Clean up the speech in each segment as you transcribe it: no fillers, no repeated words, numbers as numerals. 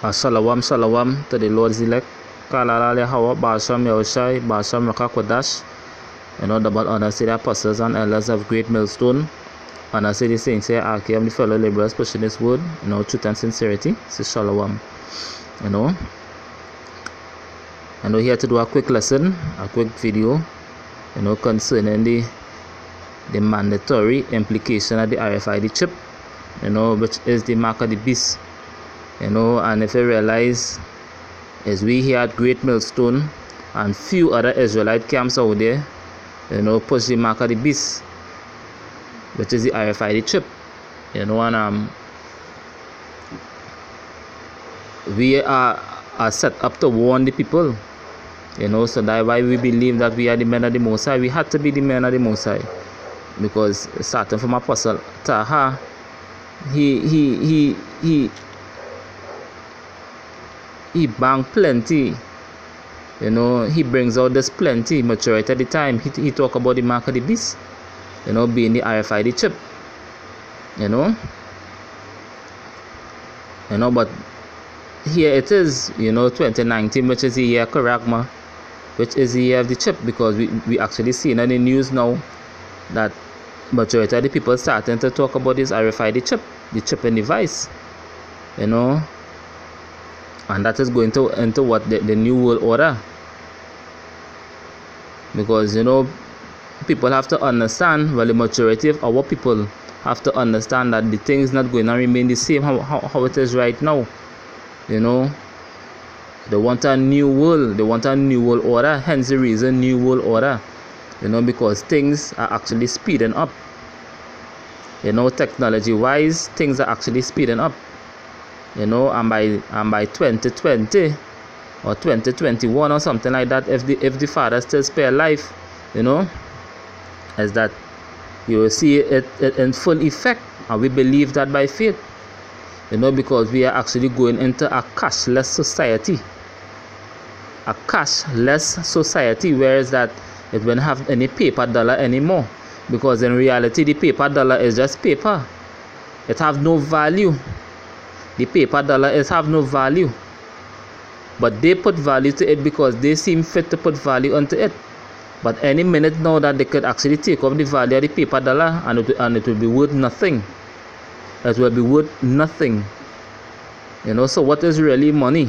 Shalom, shalom to the Lord's elect. Kalalale Hawa, Basham Yahushai, Basham Rakakwadash. Double honor to the apostles and elders of Great Millstone. Honor to the saints here, Archaeum, the fellow laborers pushing this word, truth and sincerity. So shalom. Here to do a quick lesson, a quick video, concerning the mandatory implication of the RFID chip, which is the mark of the beast. And if you realize, as we here at Great Millstone and few other Israelite camps out there, push the mark of the beast, which is the RFID chip. We are set up to warn the people. So that's why we believe that we are the men of the Most High. We had to be the men of the Most High, because starting from Apostle Taha, he bang plenty. He brings out this plenty. Majority of the time he talk about the mark of the beast, being the RFID chip. But here it is, 2019, which is the year Karagma, which is the year of the chip, because we actually see in the news now that majority of the people starting to talk about this RFID chip, the chip and device, and that is going to enter what the new world order, because people have to understand, well, the majority of our people have to understand that the thing is not going to remain the same how it is right now. They want a new world, they want a new world order, hence the reason new world order, because things are actually speeding up. Technology wise, things are actually speeding up. And by 2020 or 2021 or something like that, if the Father still spare life, is that you will see it in full effect, and we believe that by faith. Because we are actually going into a cashless society. A cashless society, whereas that it won't have any paper dollar anymore. Because in reality, the paper dollar is just paper. It have no value. The paper dollar have no value. But they put value to it because they seem fit to put value onto it. But any minute now that they could actually take off the value of the paper dollar, and it will be worth nothing. It will be worth nothing. So what is really money?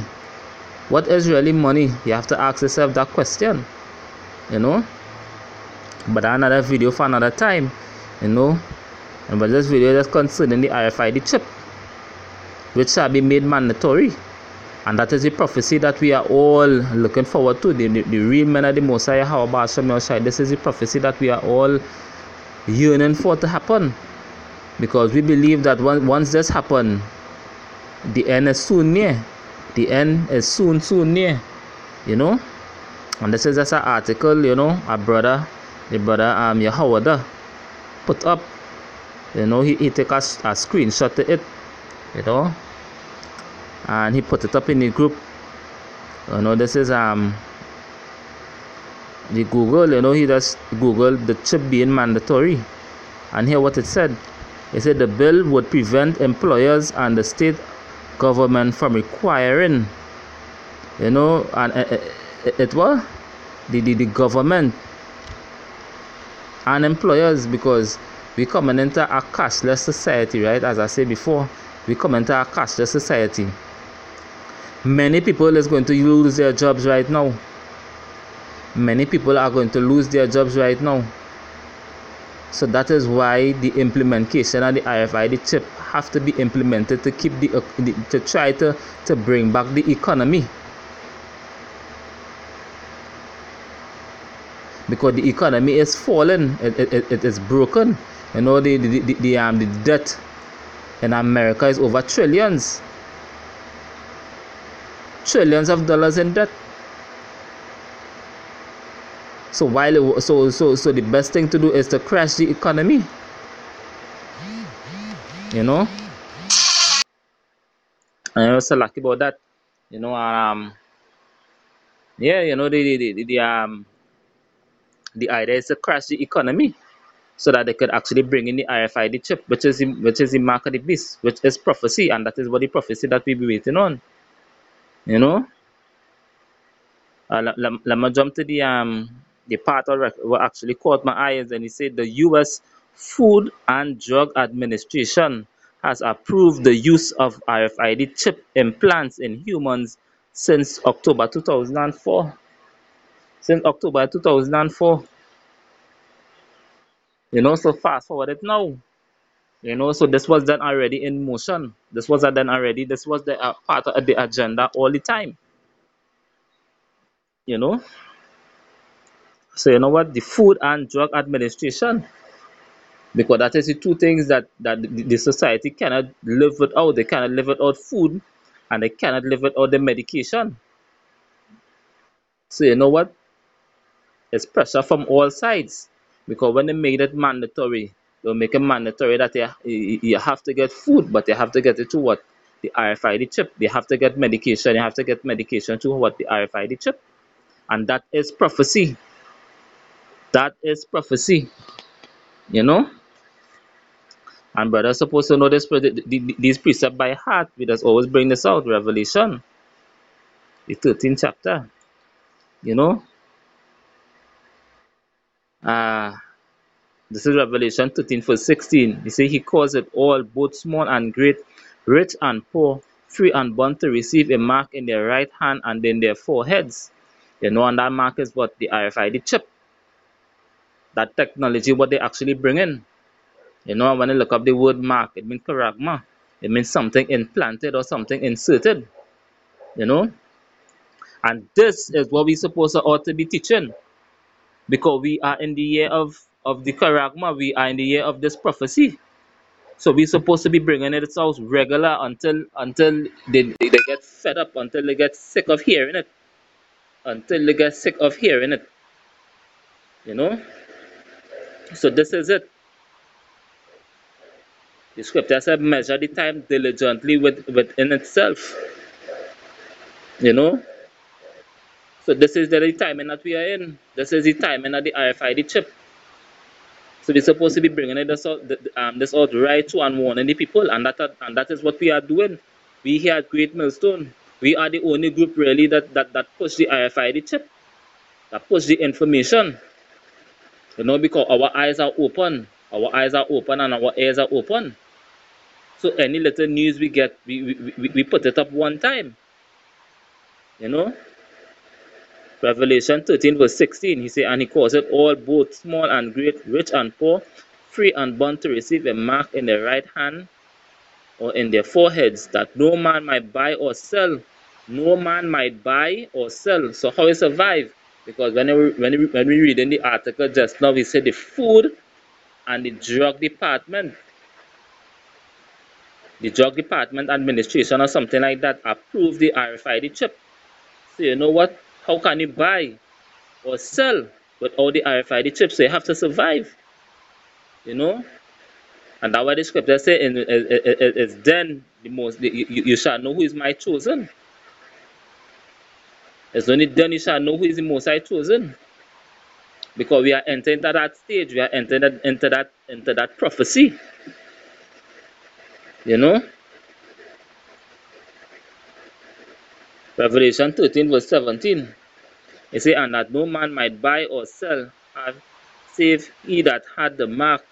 What is really money? You have to ask yourself that question. But another video for another time. But this video is concerning the RFID chip, which shall be made mandatory. And that is the prophecy that we are all looking forward to. The real men of the Most High. This is the prophecy that we are all yearning for to happen. Because we believe that once this happens, the end is soon near. The end is soon near. And this is just an article, the brother Yahweh put up. He take a screenshot of it, and he put it up in the group. This is the Google. He just Googled the chip being mandatory, and here what it said. It said the bill would prevent employers and the state government from requiring, and it was the government and employers, because we coming into a cashless society, right? As I said before, we come into a cashless society. Many people is going to lose their jobs right now. Many people are going to lose their jobs right now. So that is why the implementation of the RFID chip have to be implemented to keep to try to bring back the economy. Because the economy is falling, it is broken. The debt in America is over trillions of dollars in debt. So the best thing to do is to crash the economy. And I was so lucky about that. The idea is to crash the economy, so that they could actually bring in the RFID chip, which is the mark of the beast, which is prophecy, and that is what the prophecy that we be waiting on. You know, let me jump to the part of what actually caught my eyes, and he said the U.S. Food and Drug Administration has approved the use of RFID chip implants in humans since October 2004. Since October 2004, so fast forward it now. So this was done already in motion. This was done already. This was the part of the agenda all the time. You know, so you know what? The Food and Drug Administration, because that is the two things that the society cannot live without. They cannot live without food, and they cannot live without the medication. So you know what? It's pressure from all sides, because when they made it mandatory, they'll make it mandatory that you have to get food, but you have to get it to what? The RFID chip. They have to get medication. You have to get medication to what? The RFID chip. And that is prophecy. That is prophecy. You know? And brothers supposed to know these precepts by heart. We just always bring this out. Revelation, the 13th chapter. You know? Uh, this is Revelation 13 verse 16. He say he calls it all, both small and great, rich and poor, free and bond to receive a mark in their right hand and in their foreheads. And that mark is what? The RFID chip. That technology, what they actually bring in. When you look up the word mark, it means charagma. It means something implanted or something inserted. You know? And this is what we supposed to ought to be teaching. Because we are in the year of the charagma, we are in the year of this prophecy. So we're supposed to be bringing it out regular until they get fed up, until they get sick of hearing it, until they get sick of hearing it. You know. So this is it. The scripture said, "Measure the time diligently within itself." You know. So this is the timing that we are in. This is the timing of the RFID chip. So we're supposed to be bringing it this out right to and warning the people, and that is what we are doing. We here at Great Millstone, we are the only group really that push the RFID chip, that push the information. Because our eyes are open, and our ears are open. So any little news we get, we put it up one time. You know, Revelation 13 verse 16, he said, and he calls it all, both small and great, rich and poor, free and bond to receive a mark in their right hand or in their foreheads, that no man might buy or sell. No man might buy or sell. So how we survive? Because when we read in the article just now, we said the food and the drug department administration or something like that approved the RFID chip. So you know what? How can you buy or sell without the RFID chip? So you have to survive. You know, and that's why the scripture says, "It's then you shall know who is my chosen." It's only then you shall know who is the most high chosen. Because we are entering into that stage, we are entering into that prophecy. You know? Revelation 13, verse 17. It says, and that no man might buy or sell save he that had the mark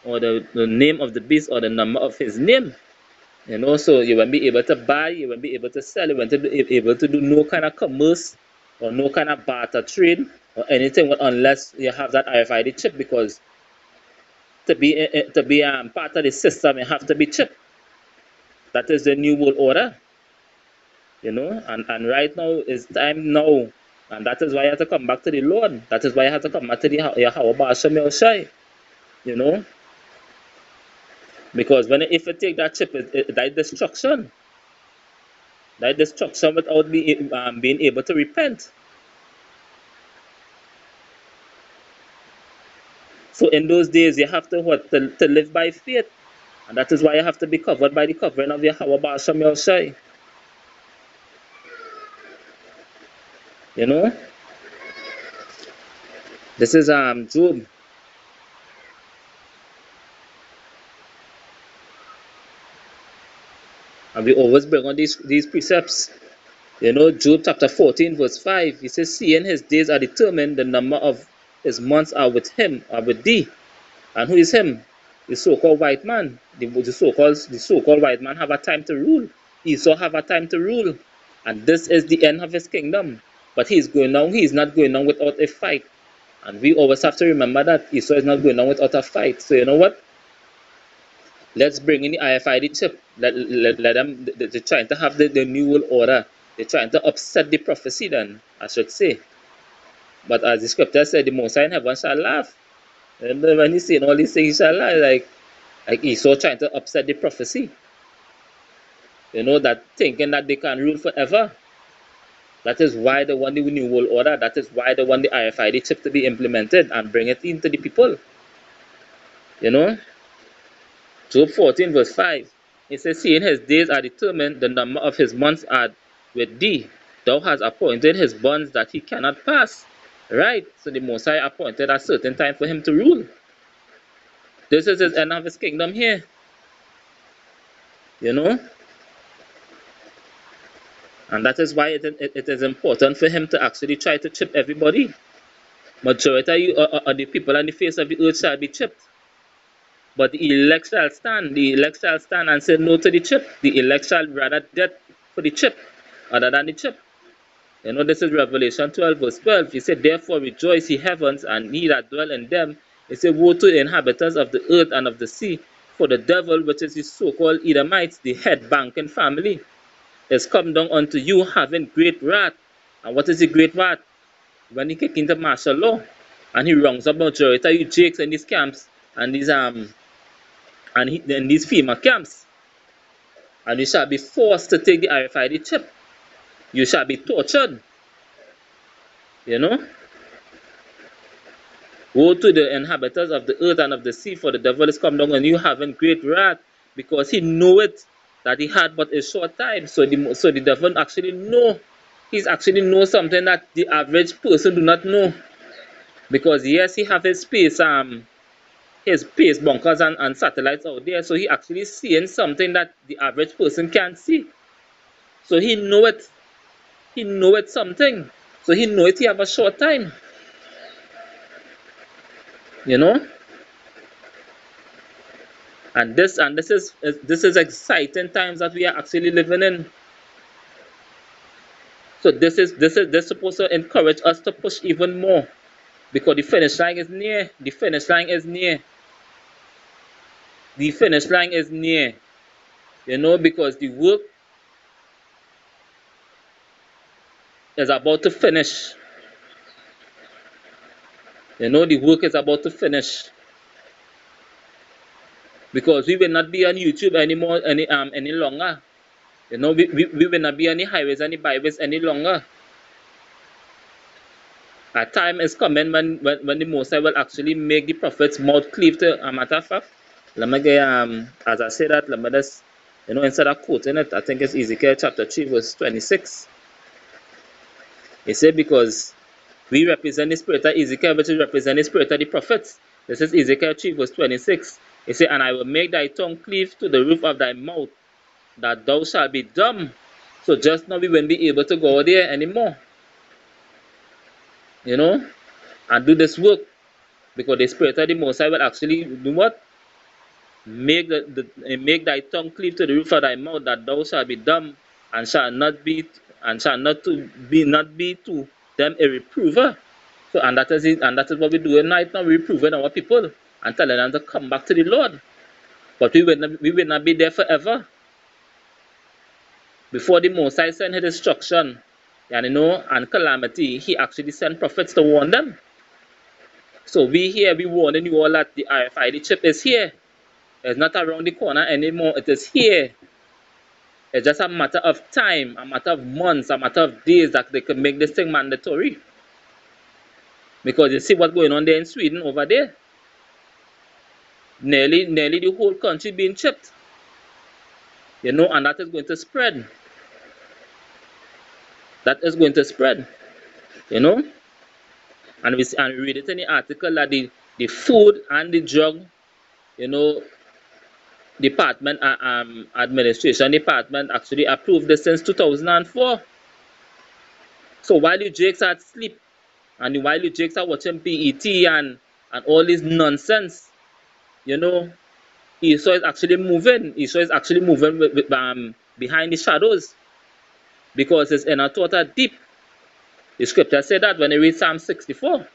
or the name of the beast or the number of his name. So you won't be able to buy, you won't be able to sell, you won't be able to do no kind of commerce or no kind of barter trade or anything unless you have that RFID chip, because to be part of the system, you have to be chipped. That is the new world order. And right now is time now. And that is why you have to come back to the Lord. That is why you have to come back to the Yahweh Ba'ashem Yahushai. You know? Because if you take that chip, that destruction. That destruction without being able to repent. So in those days, you have to live by faith. And that is why you have to be covered by the covering of Yahweh Ba'ashem Yahushai. You know? This is Job. And we always bring on these precepts. You know, Job chapter 14, verse 5, he says, seeing his days are determined, the number of his months are with him, are with thee. And who is him? The so-called white man. The so-called white man have a time to rule. Esau have a time to rule. And this is the end of his kingdom. But he is not going on without a fight. And we always have to remember that Esau is not going on without a fight. So you know what? Let's bring in the RFID chip. Let them, they're trying to have the new world order. They're trying to upset the prophecy then, I should say. But as the scripture said, the Most High in heaven shall laugh. And when he's saying all these things, he shall laugh. Like Esau trying to upset the prophecy. You know, that thinking that they can rule forever. That is why they want the new world order. That is why they want the RFID chip to be implemented and bring it into the people. You know? Job 14 verse 5. It says, seeing his days are determined, the number of his months are with thee. Thou hast appointed his bonds that he cannot pass. Right? So the Most High appointed a certain time for him to rule. This is his end of his kingdom here. You know? And that is why it is important for him to actually try to chip everybody. Majority of the people on the face of the earth shall be chipped. But the elect shall stand. The elect shall stand and say no to the chip. The elect shall rather death for the chip other than the chip. You know, this is Revelation 12 verse 12. He said, therefore rejoice ye heavens, and ye that dwell in them. He said, woe to the inhabitants of the earth and of the sea, for the devil, which is the so-called Edomites, the head banking family, is come down unto you having great wrath. And what is the great wrath? When he kick into martial law, and he wrongs up majority of you jakes in these camps, and these in these FEMA camps, and you shall be forced to take the RFID chip. You shall be tortured. You know? Woe to the inhabitants of the earth and of the sea, for the devil is come down on you having great wrath, because he knoweth that he had but a short time. So the devil actually know. He's actually know something that the average person do not know. Because yes, he have his space bunkers and satellites out there, so he actually seeing something that the average person can't see. So he know it something. So he know it he have a short time. You know? And this is exciting times that we are actually living in. So this is supposed to encourage us to push even more, because the finish line is near. The finish line is near. The finish line is near. You know, because the work is about to finish. You know, the work is about to finish. Because we will not be on YouTube anymore any longer. You know, we will not be on the highways and the byways any longer. A time is coming when the Most High will actually make the prophet's mouth cleave to a matter of fact. Let me get as I say that, let me just, you know, instead of quoting it, I think it's Ezekiel chapter 3 verse 26. He said, because we represent the spirit of Ezekiel, which is represent the spirit of the prophets. This is Ezekiel 3 verse 26. He said, and I will make thy tongue cleave to the roof of thy mouth, that thou shalt be dumb. So just now we won't be able to go there anymore. You know, and do this work, because the spirit of the Most High will actually do what? Make thy tongue cleave to the roof of thy mouth, that thou shalt be dumb, and shall not be to them a reprover. So and that is it, and that is what we're doing right now. We're reproving our people and telling them to come back to the Lord. But we will not be there forever. Before the Most High sent his destruction, and you know, and calamity, he actually sent prophets to warn them. So we warning you all that the RFID chip is here. It's not around the corner anymore. It is here. It's just a matter of time, a matter of months, a matter of days that they can make this thing mandatory. Because you see what's going on there in Sweden over there. Nearly the whole country being chipped. You know, and that is going to spread. That is going to spread. You know? And we read it in the article that the food and the drug, you know, department administration department actually approved this since 2004. So while you Jakes are asleep, and while you Jakes are watching PET and all this nonsense, you know, Esau is actually moving. Esau is actually moving behind the shadows, because his inner thoughts are deep. The scripture said that when you read Psalm 64.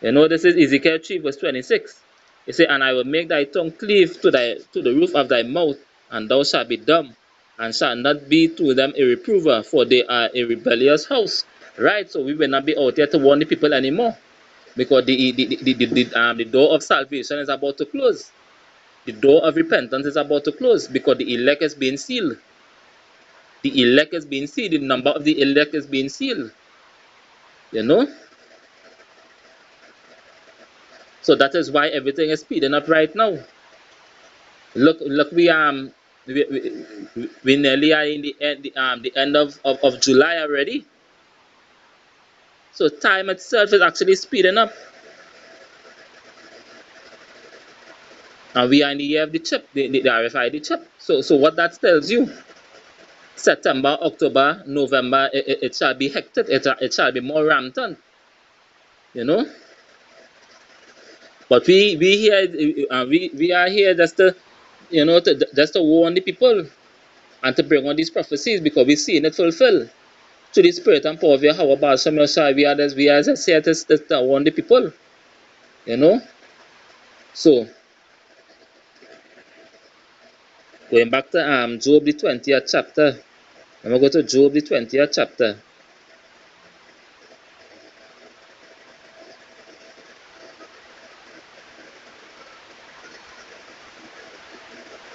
You know, this is Ezekiel 3 verse 26. It says, "And I will make thy tongue cleave to the roof of thy mouth, and thou shalt be dumb, and shalt not be to them a reprover, for they are a rebellious house." Right? So we will not be out there to warn the people anymore, because the door of salvation is about to close. The door of repentance is about to close, because the elect is being sealed. The elect is being sealed. The number of the elect is being sealed. You know? So that is why everything is speeding up right now. Look, we nearly are in the end of July already. So time itself is actually speeding up. And we are in the year of the chip, the RFID chip. So what that tells you, September, October, November, it shall be hectic, it shall be more rampant, you know. But we are here just to, you know, just to warn the people and to bring on these prophecies, because we're seeing it fulfilled. To the spirit and power of Yahweh Baal Shem Yosai, we are as here to warn the people, you know. So going back to Job the 20th chapter, I'm gonna go to Job the 20th chapter.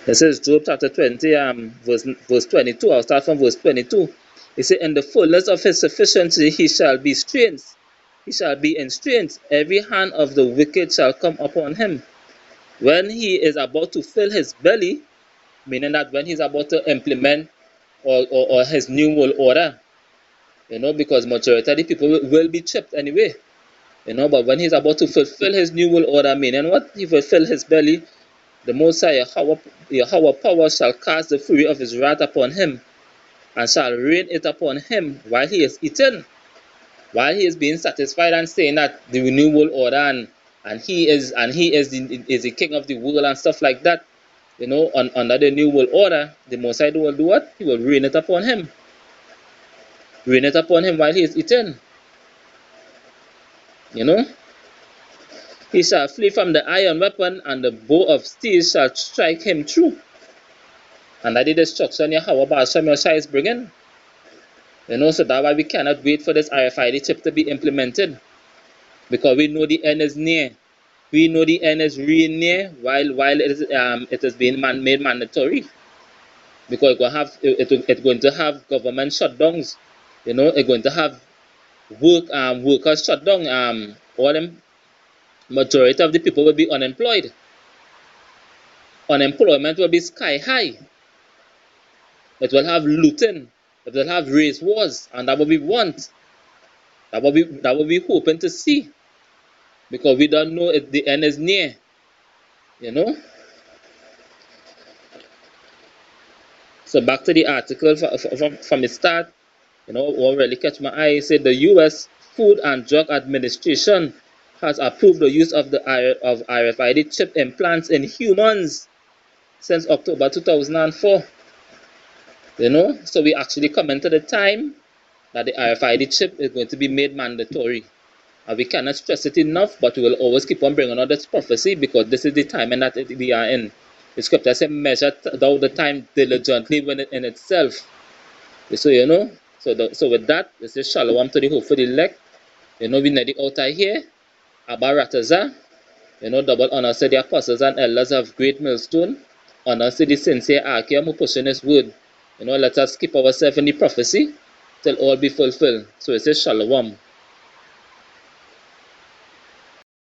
This is Job chapter 20, verse 22. I'll start from verse 22. It says, "In the fullness of his sufficiency he shall be strength. He shall be in strength. Every hand of the wicked shall come upon him. When he is about to fill his belly," meaning that when he's about to implement or his new world order, you know, because majority of the people will be chipped anyway, you know, but when he's about to fulfill his new world order, meaning what? He will fill his belly. The Most High Yahweh power shall cast the fury of his wrath upon him, and shall rain it upon him while he is eating, while he is being satisfied and saying that the new world order and he is the king of the world and stuff like that. You know, under the new world order, the Most High will do what? He will rain it upon him. Rain it upon him while he is eating. You know? He shall flee from the iron weapon, and the bow of steel shall strike him through. And that is the destruction Yahweh Baal Shem Yosai is bringing. You know, so that's why we cannot wait for this RFID chip to be implemented. Because we know the end is near. We know the end is really near while it is being made mandatory. Because it's going to have government shutdowns. You know, it's going to have workers shut down. All them majority of the people will be unemployed. Unemployment will be sky high. It will have looting. It will have race wars, and that what we want. That what we hoping to see, because we don't know if the end is near. You know. So back to the article from the start. You know, what really catch my eye said the U.S. Food and Drug Administration has approved the use of RFID chip implants in humans since October 2004. You know, so we actually coming to the time that the RFID chip is going to be made mandatory. And we cannot stress it enough, but we will always keep on bringing on this prophecy, because this is the time and that we are in. The scripture says, "Measure thou the time diligently in itself." So, you know, so with that, this is Shalom to the hope for the elect. You know, we need the outer here. Abba Rataza. You know, double honor to the apostles and elders of Great Millstone. Honor to the sincere Archeum who pushing his word. You know, let us keep ourselves in the prophecy till all be fulfilled. So it says Shalom.